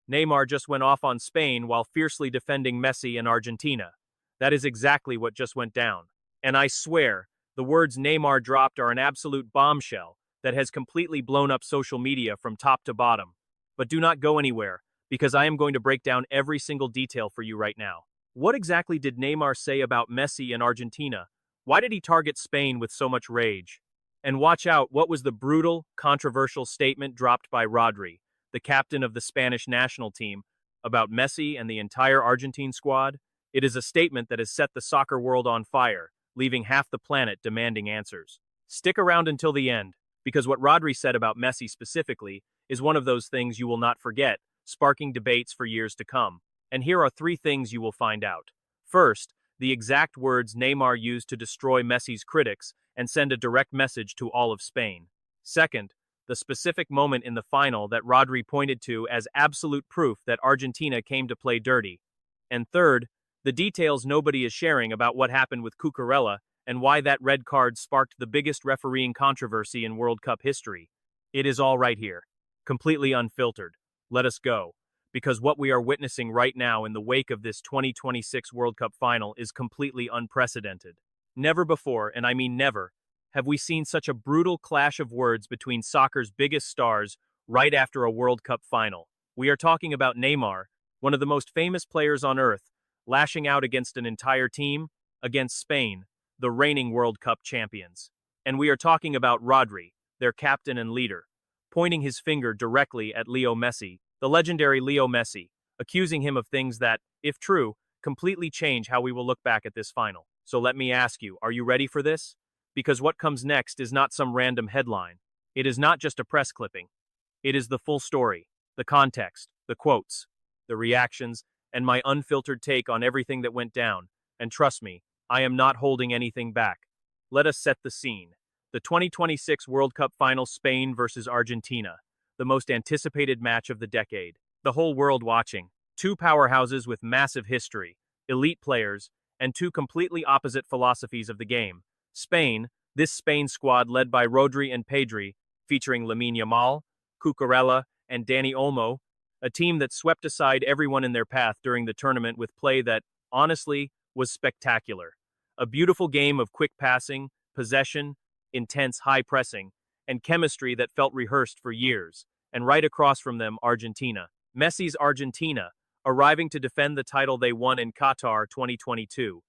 Neymar just went off on Spain while fiercely defending Messi and Argentina. That is exactly what just went down. And I swear, the words Neymar dropped are an absolute bombshell that has completely blown up social media from top to bottom. But do not go anywhere, because I am going to break down every single detail for you right now. What exactly did Neymar say about Messi and Argentina? Why did he target Spain with so much rage? And watch out, what was the brutal, controversial statement dropped by Rodri, the captain of the Spanish national team, about Messi and the entire Argentine squad? It is a statement that has set the soccer world on fire, leaving half the planet demanding answers. Stick around until the end, because what Rodri said about Messi specifically is one of those things you will not forget, sparking debates for years to come. And here are 3 things you will find out. First, the exact words Neymar used to destroy Messi's critics and send a direct message to all of Spain. Second, the specific moment in the final that Rodri pointed to as absolute proof that Argentina came to play dirty. And third, the details nobody is sharing about what happened with Cucurella and why that red card sparked the biggest refereeing controversy in World Cup history. It is all right here, completely unfiltered. Let us go, because what we are witnessing right now in the wake of this 2026 World Cup final is completely unprecedented. Never before, and I mean never, have we seen such a brutal clash of words between soccer's biggest stars right after a World Cup final. We are talking about Neymar, one of the most famous players on earth, lashing out against an entire team, against Spain, the reigning World Cup champions. And we are talking about Rodri, their captain and leader, pointing his finger directly at Leo Messi, the legendary Leo Messi, accusing him of things that, if true, completely change how we will look back at this final. So let me ask you, are you ready for this? Because what comes next is not some random headline. It is not just a press clipping. It is the full story, the context, the quotes, the reactions, and my unfiltered take on everything that went down. And trust me, I am not holding anything back. Let us set the scene. The 2026 World Cup final, Spain versus Argentina, the most anticipated match of the decade. The whole world watching. 2 powerhouses with massive history, elite players, and 2 completely opposite philosophies of the game. Spain, this Spain squad led by Rodri and Pedri, featuring Lamine Yamal, Cucurella, and Dani Olmo, a team that swept aside everyone in their path during the tournament with play that, honestly, was spectacular. A beautiful game of quick passing, possession, intense high pressing, and chemistry that felt rehearsed for years. And right across from them, Argentina. Messi's Argentina, arriving to defend the title they won in Qatar 2022.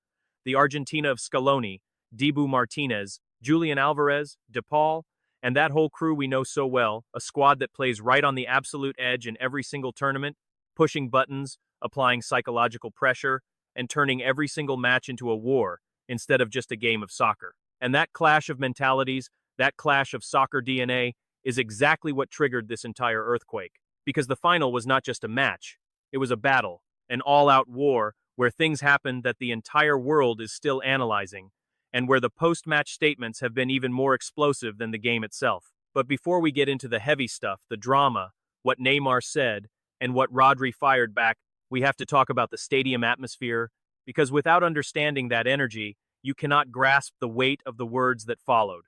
The Argentina of Scaloni, Dibu Martinez, Julian Alvarez, De Paul, and that whole crew we know so well, a squad that plays right on the absolute edge in every single tournament, pushing buttons, applying psychological pressure, and turning every single match into a war instead of just a game of soccer. And that clash of mentalities, that clash of soccer DNA, is exactly what triggered this entire earthquake. Because the final was not just a match, it was a battle, an all-out war where things happened that the entire world is still analyzing, and where the post-match statements have been even more explosive than the game itself. But before we get into the heavy stuff, the drama, what Neymar said, and what Rodri fired back, we have to talk about the stadium atmosphere, because without understanding that energy, you cannot grasp the weight of the words that followed.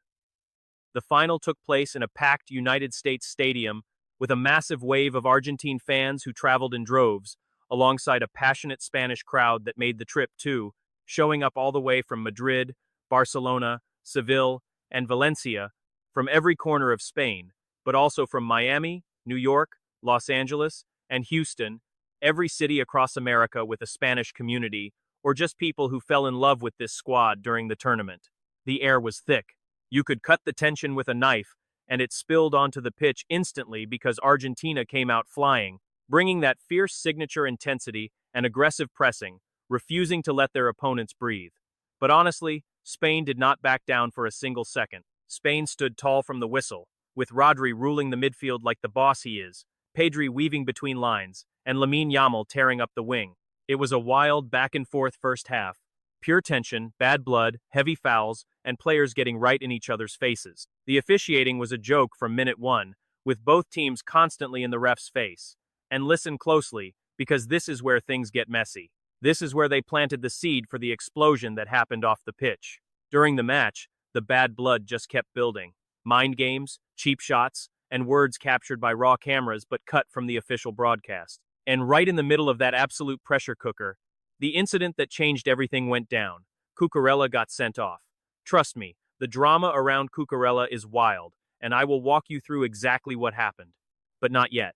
The final took place in a packed United States stadium with a massive wave of Argentine fans who traveled in droves, alongside a passionate Spanish crowd that made the trip too, showing up all the way from Madrid, Barcelona, Seville, and Valencia, from every corner of Spain, but also from Miami, New York, Los Angeles, and Houston, every city across America with a Spanish community, or just people who fell in love with this squad during the tournament. The air was thick. You could cut the tension with a knife, and it spilled onto the pitch instantly because Argentina came out flying, bringing that fierce signature intensity and aggressive pressing, refusing to let their opponents breathe. But honestly, Spain did not back down for a single second. Spain stood tall from the whistle, with Rodri ruling the midfield like the boss he is, Pedri weaving between lines, and Lamine Yamal tearing up the wing. It was a wild back-and-forth first half. Pure tension, bad blood, heavy fouls, and players getting right in each other's faces. The officiating was a joke from minute 1, with both teams constantly in the ref's face. And listen closely, because this is where things get messy. This is where they planted the seed for the explosion that happened off the pitch. During the match, the bad blood just kept building. Mind games, cheap shots, and words captured by raw cameras but cut from the official broadcast. And right in the middle of that absolute pressure cooker, the incident that changed everything went down. Cucurella got sent off. Trust me, the drama around Cucurella is wild, and I will walk you through exactly what happened. But not yet.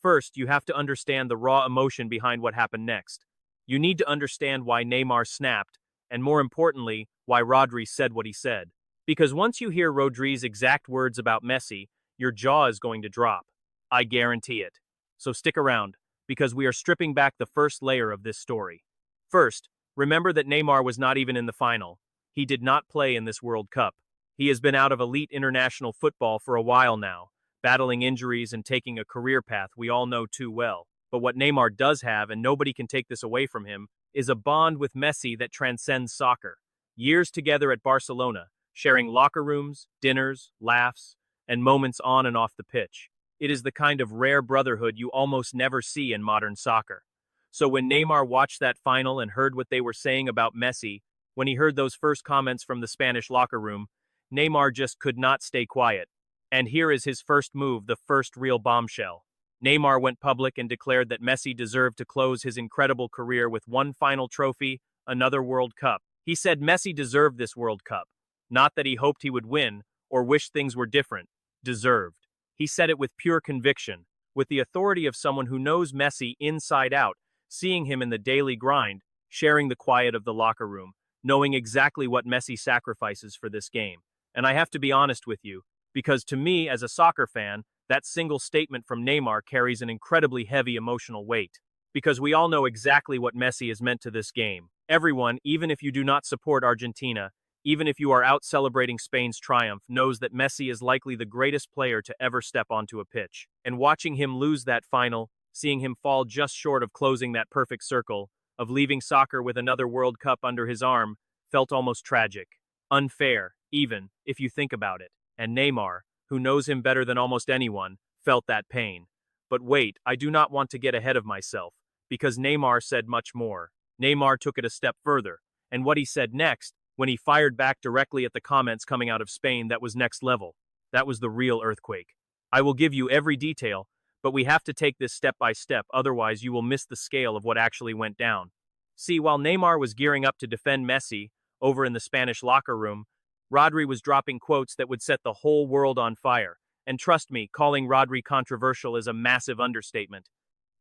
First, you have to understand the raw emotion behind what happened next. You need to understand why Neymar snapped, and more importantly, why Rodri said what he said. Because once you hear Rodri's exact words about Messi, your jaw is going to drop. I guarantee it. So stick around, because we are stripping back the first layer of this story. First, remember that Neymar was not even in the final. He did not play in this World Cup. He has been out of elite international football for a while now, battling injuries and taking a career path we all know too well. But what Neymar does have, and nobody can take this away from him, is a bond with Messi that transcends soccer. Years together at Barcelona, sharing locker rooms, dinners, laughs, and moments on and off the pitch. It is the kind of rare brotherhood you almost never see in modern soccer. So when Neymar watched that final and heard what they were saying about Messi, when he heard those first comments from the Spanish locker room, Neymar just could not stay quiet. And here is his first move, the first real bombshell. Neymar went public and declared that Messi deserved to close his incredible career with one final trophy, another World Cup. He said Messi deserved this World Cup. Not that he hoped he would win, or wished things were different. Deserved. He said it with pure conviction, with the authority of someone who knows Messi inside out, seeing him in the daily grind, sharing the quiet of the locker room, knowing exactly what Messi sacrifices for this game. And I have to be honest with you, because to me, as a soccer fan, that single statement from Neymar carries an incredibly heavy emotional weight. Because we all know exactly what Messi has meant to this game. Everyone, even if you do not support Argentina, even if you are out celebrating Spain's triumph, knows that Messi is likely the greatest player to ever step onto a pitch. And watching him lose that final, seeing him fall just short of closing that perfect circle, of leaving soccer with another World Cup under his arm, felt almost tragic. Unfair, even, if you think about it. And Neymar, who knows him better than almost anyone, felt that pain. But wait, I do not want to get ahead of myself, because Neymar said much more. Neymar took it a step further, and what he said next, when he fired back directly at the comments coming out of Spain, that was next level. That was the real earthquake. I will give you every detail, but we have to take this step by step, otherwise you will miss the scale of what actually went down. See, while Neymar was gearing up to defend Messi, over in the Spanish locker room, Rodri was dropping quotes that would set the whole world on fire. And trust me, calling Rodri controversial is a massive understatement.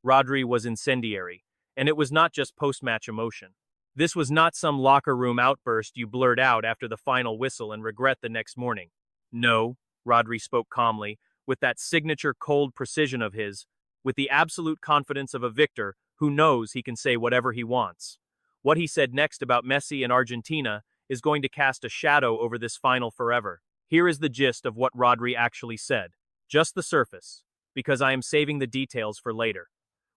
Rodri was incendiary, and it was not just post-match emotion. This was not some locker room outburst you blurt out after the final whistle and regret the next morning. No, Rodri spoke calmly, with that signature cold precision of his, with the absolute confidence of a victor who knows he can say whatever he wants. What he said next about Messi and Argentina is going to cast a shadow over this final forever. Here is the gist of what Rodri actually said. Just the surface, because I am saving the details for later.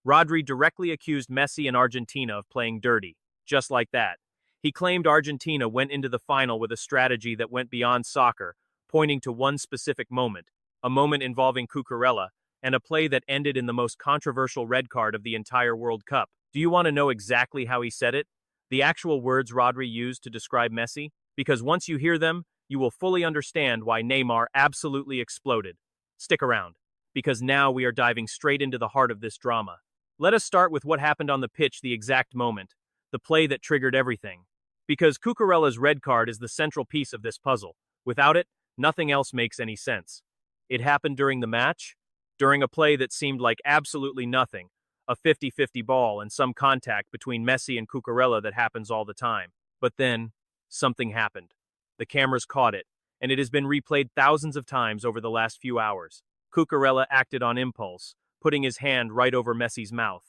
Rodri directly accused Messi and Argentina of playing dirty. Just like that. He claimed Argentina went into the final with a strategy that went beyond soccer, pointing to one specific moment, a moment involving Cucurella, and a play that ended in the most controversial red card of the entire World Cup. Do you want to know exactly how he said it? The actual words Rodri used to describe Messi? Because once you hear them, you will fully understand why Neymar absolutely exploded. Stick around, because now we are diving straight into the heart of this drama. Let us start with what happened on the pitch the exact moment. The play that triggered everything. Because Cucurella's red card is the central piece of this puzzle. Without it, nothing else makes any sense. It happened during the match? During a play that seemed like absolutely nothing. A 50-50 ball and some contact between Messi and Cucurella that happens all the time. But then, something happened. The cameras caught it, and it has been replayed thousands of times over the last few hours. Cucurella acted on impulse, putting his hand right over Messi's mouth.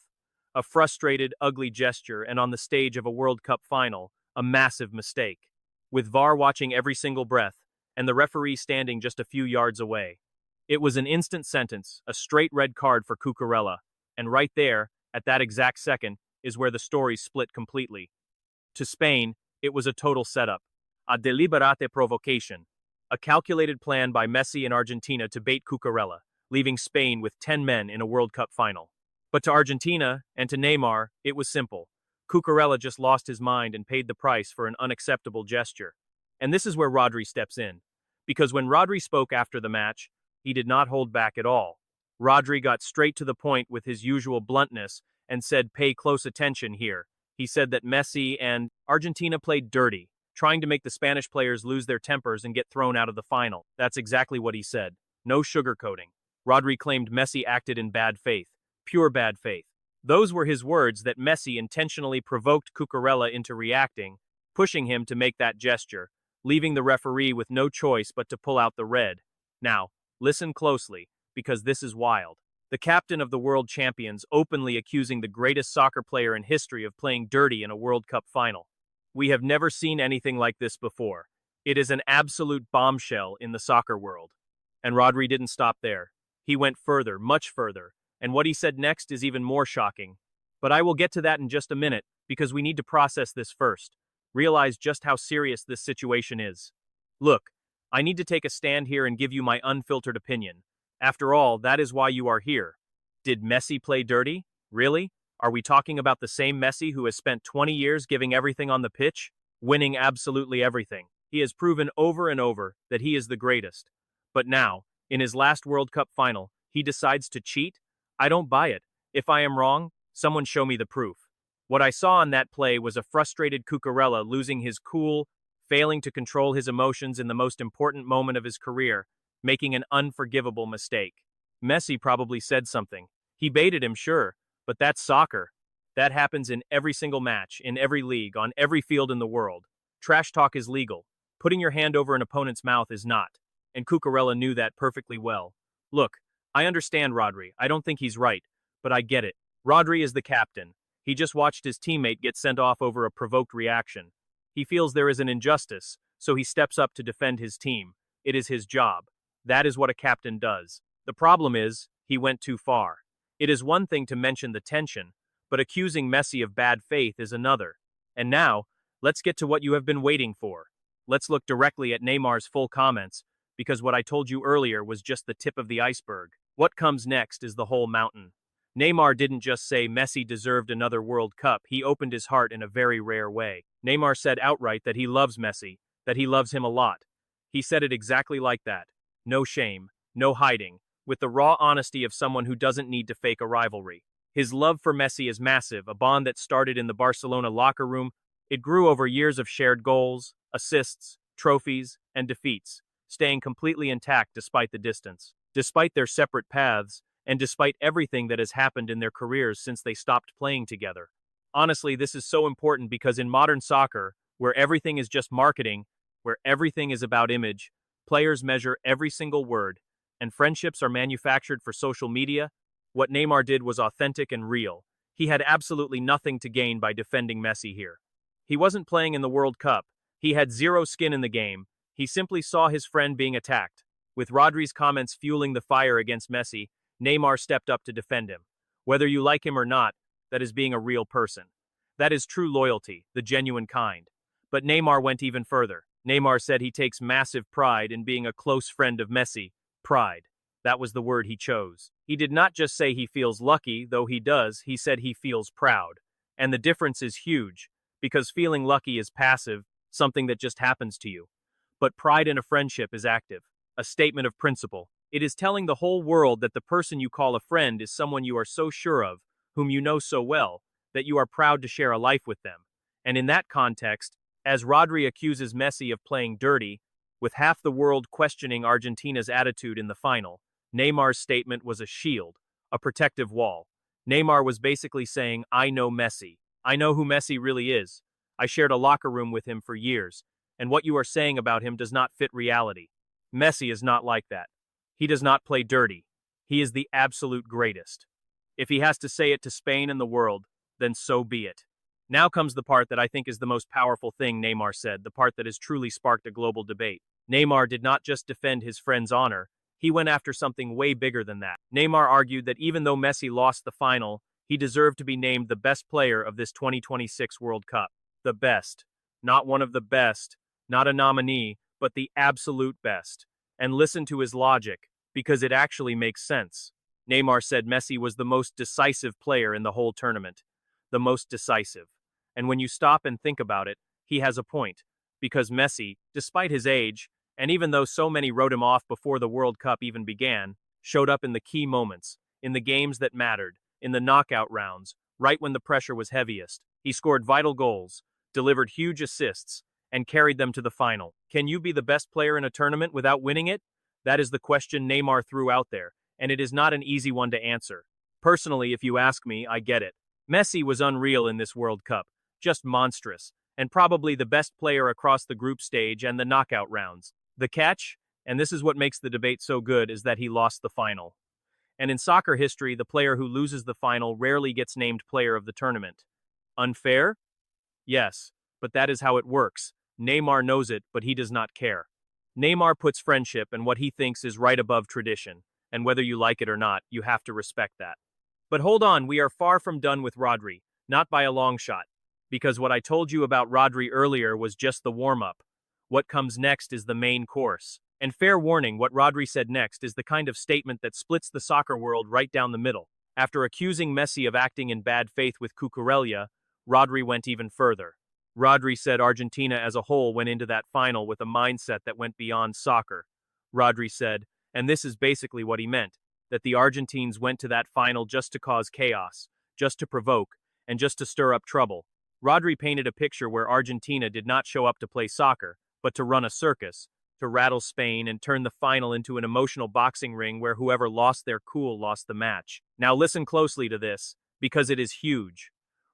A frustrated, ugly gesture, and on the stage of a World Cup final, a massive mistake. With VAR watching every single breath, and the referee standing just a few yards away. It was an instant sentence, a straight red card for Cucurella, and right there, at that exact second, is where the story split completely. To Spain, it was a total setup. A deliberate provocation. A calculated plan by Messi and Argentina to bait Cucurella, leaving Spain with 10 men in a World Cup final. But to Argentina, and to Neymar, it was simple. Cucurella just lost his mind and paid the price for an unacceptable gesture. And this is where Rodri steps in. Because when Rodri spoke after the match, he did not hold back at all. Rodri got straight to the point with his usual bluntness and said, "Pay close attention here." He said that Messi and Argentina played dirty, trying to make the Spanish players lose their tempers and get thrown out of the final. That's exactly what he said. No sugarcoating. Rodri claimed Messi acted in bad faith. Pure bad faith. Those were his words, that Messi intentionally provoked Cucurella into reacting, pushing him to make that gesture, leaving the referee with no choice but to pull out the red. Now, listen closely, because this is wild. The captain of the world champions openly accusing the greatest soccer player in history of playing dirty in a World Cup final. We have never seen anything like this before. It is an absolute bombshell in the soccer world. And Rodri didn't stop there. He went further, much further, and what he said next is even more shocking. But I will get to that in just a minute, because we need to process this first. Realize just how serious this situation is. Look, I need to take a stand here and give you my unfiltered opinion. After all, that is why you are here. Did Messi play dirty? Really? Are we talking about the same Messi who has spent 20 years giving everything on the pitch? Winning absolutely everything. He has proven over and over that he is the greatest. But now, in his last World Cup final, he decides to cheat? I don't buy it. If I am wrong, someone show me the proof. What I saw in that play was a frustrated Cucurella losing his cool, failing to control his emotions in the most important moment of his career, making an unforgivable mistake. Messi probably said something. He baited him, sure, but that's soccer. That happens in every single match, in every league, on every field in the world. Trash talk is legal. Putting your hand over an opponent's mouth is not. And Cucurella knew that perfectly well. Look, I understand Rodri. I don't think he's right, but I get it. Rodri is the captain. He just watched his teammate get sent off over a provoked reaction. He feels there is an injustice, so he steps up to defend his team. It is his job. That is what a captain does. The problem is, he went too far. It is one thing to mention the tension, but accusing Messi of bad faith is another. And now, let's get to what you have been waiting for. Let's look directly at Neymar's full comments, because what I told you earlier was just the tip of the iceberg. What comes next is the whole mountain. Neymar didn't just say Messi deserved another World Cup, he opened his heart in a very rare way. Neymar said outright that he loves Messi, that he loves him a lot. He said it exactly like that. No shame, no hiding, with the raw honesty of someone who doesn't need to fake a rivalry. His love for Messi is massive, a bond that started in the Barcelona locker room. It grew over years of shared goals, assists, trophies, and defeats, staying completely intact despite the distance. Despite their separate paths, and despite everything that has happened in their careers since they stopped playing together. Honestly, this is so important because in modern soccer, where everything is just marketing, where everything is about image, players measure every single word, and friendships are manufactured for social media, what Neymar did was authentic and real. He had absolutely nothing to gain by defending Messi here. He wasn't playing in the World Cup. He had zero skin in the game. He simply saw his friend being attacked. With Rodri's comments fueling the fire against Messi, Neymar stepped up to defend him. Whether you like him or not, that is being a real person. That is true loyalty, the genuine kind. But Neymar went even further. Neymar said he takes massive pride in being a close friend of Messi. Pride. That was the word he chose. He did not just say he feels lucky, though he does, he said he feels proud. And the difference is huge, because feeling lucky is passive, something that just happens to you. But pride in a friendship is active, a statement of principle. It is telling the whole world that the person you call a friend is someone you are so sure of, whom you know so well, that you are proud to share a life with them. And in that context, as Rodri accuses Messi of playing dirty, with half the world questioning Argentina's attitude in the final, Neymar's statement was a shield, a protective wall. Neymar was basically saying, I know Messi. I know who Messi really is. I shared a locker room with him for years, and what you are saying about him does not fit reality. Messi is not like that. He does not play dirty. He is the absolute greatest. If he has to say it to Spain and the world, then so be it. Now comes the part that I think is the most powerful thing Neymar said, the part that has truly sparked a global debate. Neymar did not just defend his friend's honor, he went after something way bigger than that. Neymar argued that even though Messi lost the final, he deserved to be named the best player of this 2026 World Cup. The best. Not one of the best, not a nominee, but the absolute best. And listen to his logic, because it actually makes sense. Neymar said Messi was the most decisive player in the whole tournament. The most decisive. And when you stop and think about it, he has a point. Because Messi, despite his age, and even though so many wrote him off before the World Cup even began, showed up in the key moments, in the games that mattered, in the knockout rounds, right when the pressure was heaviest. He scored vital goals, delivered huge assists, and carried them to the final. Can you be the best player in a tournament without winning it? That is the question Neymar threw out there, and it is not an easy one to answer. Personally, if you ask me, I get it. Messi was unreal in this World Cup, just monstrous, and probably the best player across the group stage and the knockout rounds. The catch, and this is what makes the debate so good, is that he lost the final. And in soccer history, the player who loses the final rarely gets named player of the tournament. Unfair? Yes, but that is how it works. Neymar knows it, but he does not care. Neymar puts friendship and what he thinks is right above tradition, and whether you like it or not, you have to respect that. But hold on, we are far from done with Rodri, not by a long shot. Because what I told you about Rodri earlier was just the warm-up. What comes next is the main course. And fair warning, what Rodri said next is the kind of statement that splits the soccer world right down the middle. After accusing Messi of acting in bad faith with Cucurella, Rodri went even further. Rodri said Argentina as a whole went into that final with a mindset that went beyond soccer. Rodri said, and this is basically what he meant, that the Argentines went to that final just to cause chaos, just to provoke, and just to stir up trouble. Rodri painted a picture where Argentina did not show up to play soccer, but to run a circus, to rattle Spain and turn the final into an emotional boxing ring where whoever lost their cool lost the match. Now listen closely to this, because it is huge.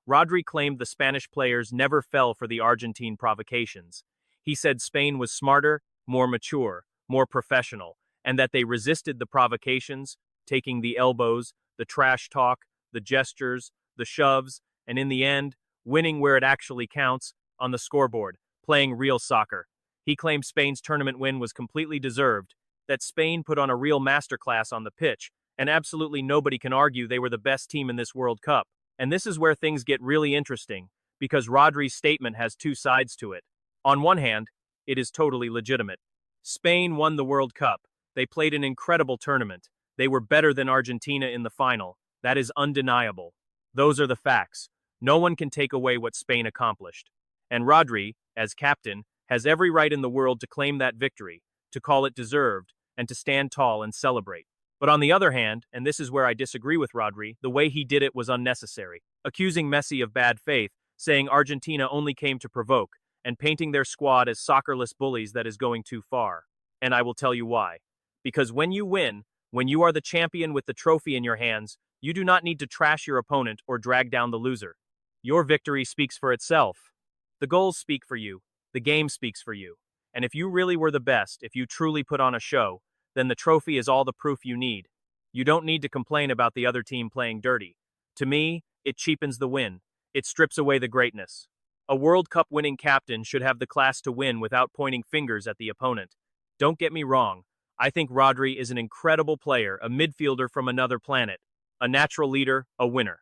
Rodri claimed the Spanish players never fell for the Argentine provocations. He said Spain was smarter, more mature, more professional, and that they resisted the provocations, taking the elbows, the trash talk, the gestures, the shoves, and in the end, winning where it actually counts, on the scoreboard, playing real soccer. He claimed Spain's tournament win was completely deserved, that Spain put on a real masterclass on the pitch, and absolutely nobody can argue they were the best team in this World Cup. And this is where things get really interesting, because Rodri's statement has two sides to it. On one hand, it is totally legitimate. Spain won the World Cup. They played an incredible tournament. They were better than Argentina in the final. That is undeniable. Those are the facts. No one can take away what Spain accomplished. And Rodri, as captain, has every right in the world to claim that victory, to call it deserved, and to stand tall and celebrate. But on the other hand, and this is where I disagree with Rodri, the way he did it was unnecessary. Accusing Messi of bad faith, saying Argentina only came to provoke, and painting their squad as soccerless bullies that is going too far. And I will tell you why. Because when you win, when you are the champion with the trophy in your hands, you do not need to trash your opponent or drag down the loser. Your victory speaks for itself. The goals speak for you. The game speaks for you. And if you really were the best, if you truly put on a show, then the trophy is all the proof you need. You don't need to complain about the other team playing dirty. To me, it cheapens the win. It strips away the greatness. A World Cup winning captain should have the class to win without pointing fingers at the opponent. Don't get me wrong. I think Rodri is an incredible player, a midfielder from another planet, a natural leader, a winner.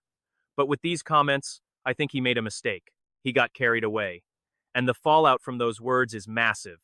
But with these comments, I think he made a mistake. He got carried away. And the fallout from those words is massive.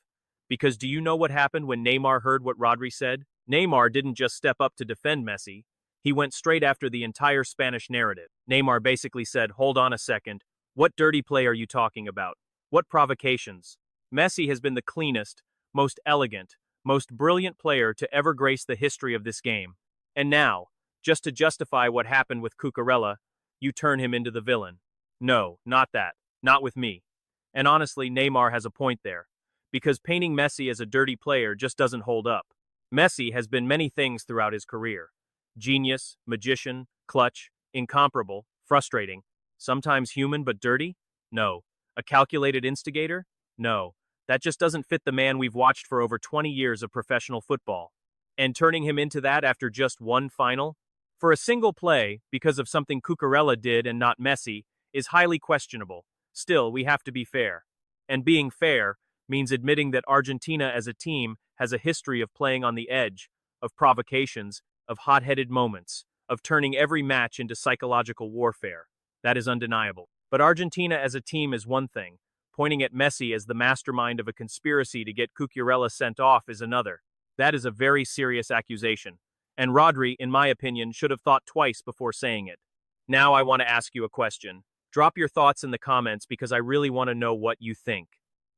Because do you know what happened when Neymar heard what Rodri said? Neymar didn't just step up to defend Messi. He went straight after the entire Spanish narrative. Neymar basically said, hold on a second. What dirty play are you talking about? What provocations? Messi has been the cleanest, most elegant, most brilliant player to ever grace the history of this game. And now, just to justify what happened with Cucurella, you turn him into the villain. No, not that. Not with me. And honestly, Neymar has a point there. Because painting Messi as a dirty player just doesn't hold up. Messi has been many things throughout his career. Genius, magician, clutch, incomparable, frustrating. Sometimes human but dirty? No. A calculated instigator? No. That just doesn't fit the man we've watched for over 20 years of professional football. And turning him into that after just one final? For a single play, because of something Cucurella did and not Messi, is highly questionable. Still, we have to be fair. And being fair means admitting that Argentina as a team has a history of playing on the edge, of provocations, of hot-headed moments, of turning every match into psychological warfare. That is undeniable. But Argentina as a team is one thing. Pointing at Messi as the mastermind of a conspiracy to get Cucurella sent off is another. That is a very serious accusation. And Rodri, in my opinion, should have thought twice before saying it. Now I want to ask you a question. Drop your thoughts in the comments because I really want to know what you think.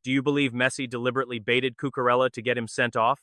Do you believe Messi deliberately baited Cucurella to get him sent off?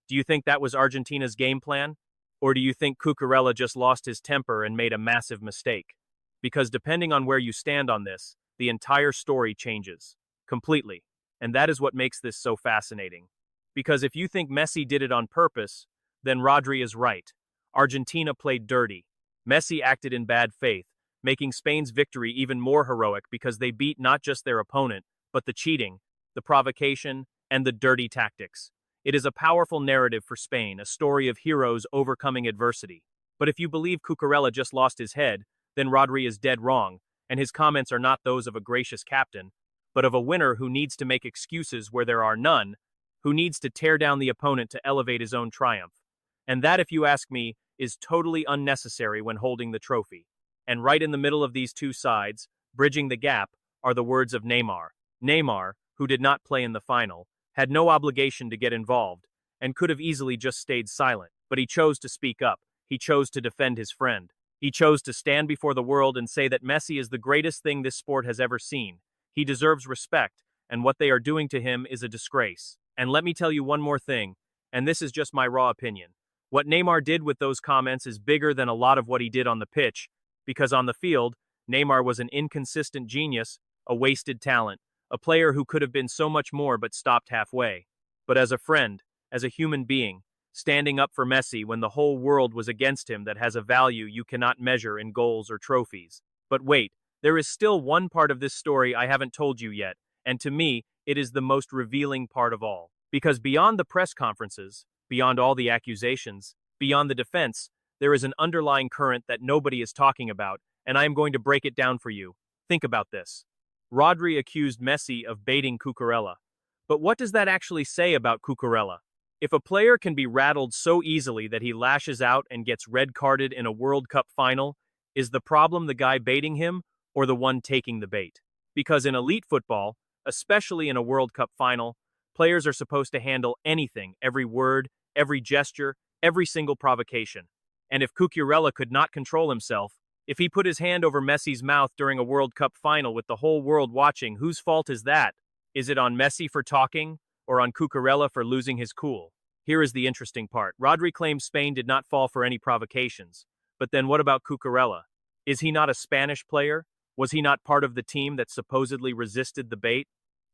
Do you think that was Argentina's game plan? Or do you think Cucurella just lost his temper and made a massive mistake? Because depending on where you stand on this, the entire story changes. Completely. And that is what makes this so fascinating. Because if you think Messi did it on purpose, then Rodri is right. Argentina played dirty. Messi acted in bad faith, making Spain's victory even more heroic because they beat not just their opponent, but the cheating, the provocation, and the dirty tactics. It is a powerful narrative for Spain, a story of heroes overcoming adversity. But if you believe Cucurella just lost his head, then Rodri is dead wrong, and his comments are not those of a gracious captain, but of a winner who needs to make excuses where there are none, who needs to tear down the opponent to elevate his own triumph. And that, if you ask me, is totally unnecessary when holding the trophy. And right in the middle of these two sides, bridging the gap, are the words of Neymar. Neymar, who did not play in the final, had no obligation to get involved, and could have easily just stayed silent, but he chose to speak up. He chose to defend his friend. He chose to stand before the world and say that Messi is the greatest thing this sport has ever seen. He deserves respect, and what they are doing to him is a disgrace. And let me tell you one more thing, and this is just my raw opinion. What Neymar did with those comments is bigger than a lot of what he did on the pitch, because on the field, Neymar was an inconsistent genius, a wasted talent, a player who could have been so much more but stopped halfway. But as a friend, as a human being, standing up for Messi when the whole world was against him, that has a value you cannot measure in goals or trophies. But wait, there is still one part of this story I haven't told you yet, and to me, it is the most revealing part of all. Because beyond the press conferences, beyond all the accusations, beyond the defense, there is an underlying current that nobody is talking about, and I am going to break it down for you. Think about this. Rodri accused Messi of baiting Cucurella. But what does that actually say about Cucurella? If a player can be rattled so easily that he lashes out and gets red-carded in a World Cup final, is the problem the guy baiting him or the one taking the bait? Because in elite football, especially in a World Cup final, players are supposed to handle anything, every word, every gesture, every single provocation. And if Cucurella could not control himself, if he put his hand over Messi's mouth during a World Cup final with the whole world watching, whose fault is that? Is it on Messi for talking, or on Cucurella for losing his cool? Here is the interesting part. Rodri claims Spain did not fall for any provocations. But then what about Cucurella? Is he not a Spanish player? Was he not part of the team that supposedly resisted the bait?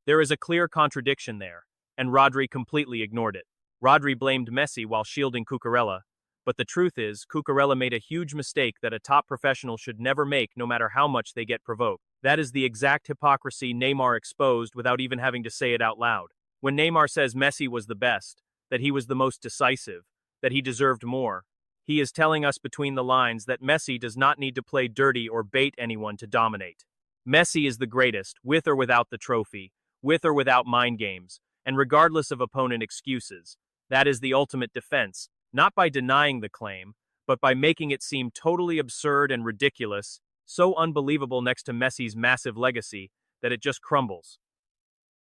There is a clear contradiction there, and Rodri completely ignored it. Rodri blamed Messi while shielding Cucurella, but the truth is, Cucurella made a huge mistake that a top professional should never make, no matter how much they get provoked. That is the exact hypocrisy Neymar exposed without even having to say it out loud. When Neymar says Messi was the best, that he was the most decisive, that he deserved more, he is telling us between the lines that Messi does not need to play dirty or bait anyone to dominate. Messi is the greatest, with or without the trophy, with or without mind games, and regardless of opponent excuses. That is the ultimate defense, not by denying the claim, but by making it seem totally absurd and ridiculous, so unbelievable next to Messi's massive legacy, that it just crumbles.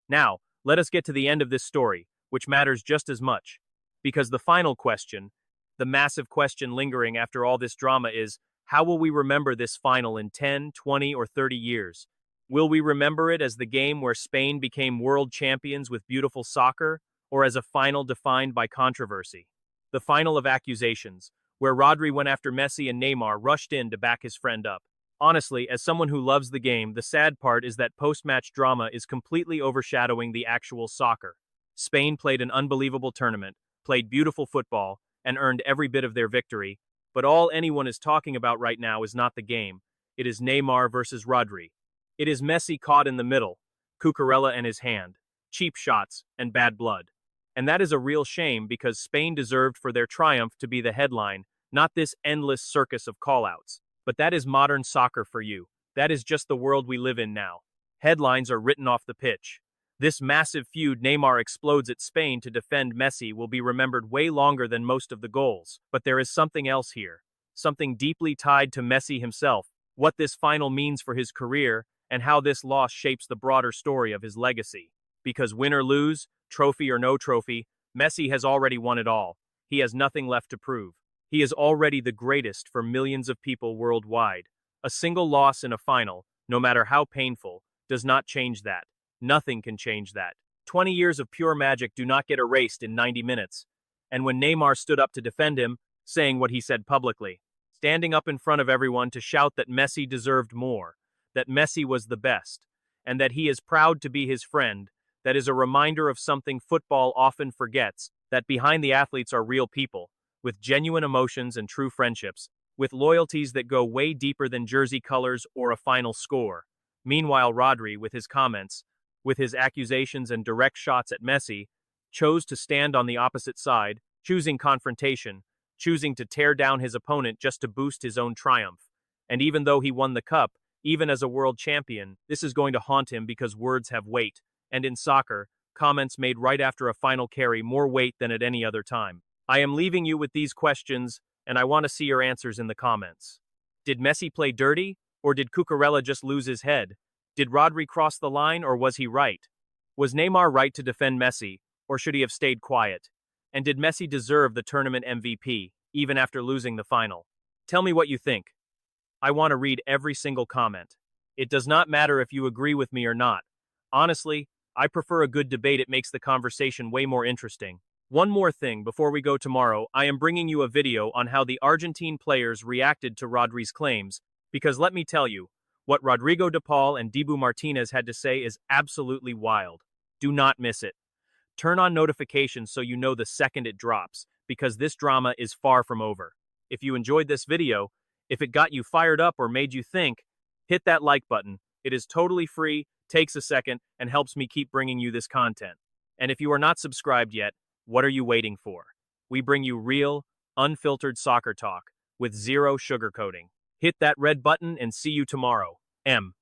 Now, let us get to the end of this story, which matters just as much. Because the final question, the massive question lingering after all this drama is, how will we remember this final in 10, 20, or 30 years? Will we remember it as the game where Spain became world champions with beautiful soccer, or as a final defined by controversy? The final of accusations, where Rodri went after Messi and Neymar rushed in to back his friend up. Honestly, as someone who loves the game, the sad part is that post-match drama is completely overshadowing the actual soccer. Spain played an unbelievable tournament, played beautiful football, and earned every bit of their victory, but all anyone is talking about right now is not the game. It is Neymar versus Rodri. It is Messi caught in the middle, Cucurella and his hand, cheap shots, and bad blood. And that is a real shame because Spain deserved for their triumph to be the headline, not this endless circus of callouts. But that is modern soccer for you. That is just the world we live in now. Headlines are written off the pitch. This massive feud Neymar explodes at Spain to defend Messi will be remembered way longer than most of the goals. But there is something else here. Something deeply tied to Messi himself. What this final means for his career, and how this loss shapes the broader story of his legacy. Because win or lose, trophy or no trophy, Messi has already won it all. He has nothing left to prove. He is already the greatest for millions of people worldwide. A single loss in a final, no matter how painful, does not change that. Nothing can change that. 20 years of pure magic do not get erased in 90 minutes. And when Neymar stood up to defend him, saying what he said publicly, standing up in front of everyone to shout that Messi deserved more, that Messi was the best, and that he is proud to be his friend. That is a reminder of something football often forgets, that behind the athletes are real people, with genuine emotions and true friendships, with loyalties that go way deeper than jersey colors or a final score. Meanwhile, Rodri, with his comments, with his accusations and direct shots at Messi, chose to stand on the opposite side, choosing confrontation, choosing to tear down his opponent just to boost his own triumph. And even though he won the cup, even as a world champion, this is going to haunt him because words have weight. And in soccer, comments made right after a final carry more weight than at any other time. I am leaving you with these questions, and I want to see your answers in the comments. Did Messi play dirty, or did Cucurella just lose his head? Did Rodri cross the line, or was he right? Was Neymar right to defend Messi, or should he have stayed quiet? And did Messi deserve the tournament MVP, even after losing the final? Tell me what you think. I want to read every single comment. It does not matter if you agree with me or not. Honestly, I prefer a good debate. It makes the conversation way more interesting. One more thing before we go tomorrow, I am bringing you a video on how the Argentine players reacted to Rodri's claims, because let me tell you, what Rodrigo de Paul and Dibu Martinez had to say is absolutely wild. Do not miss it. Turn on notifications so you know the second it drops, because this drama is far from over. If you enjoyed this video, if it got you fired up or made you think, hit that like button. It is totally free, takes a second, and helps me keep bringing you this content. And if you are not subscribed yet, what are you waiting for? We bring you real, unfiltered soccer talk with zero sugarcoating. Hit that red button and see you tomorrow. M.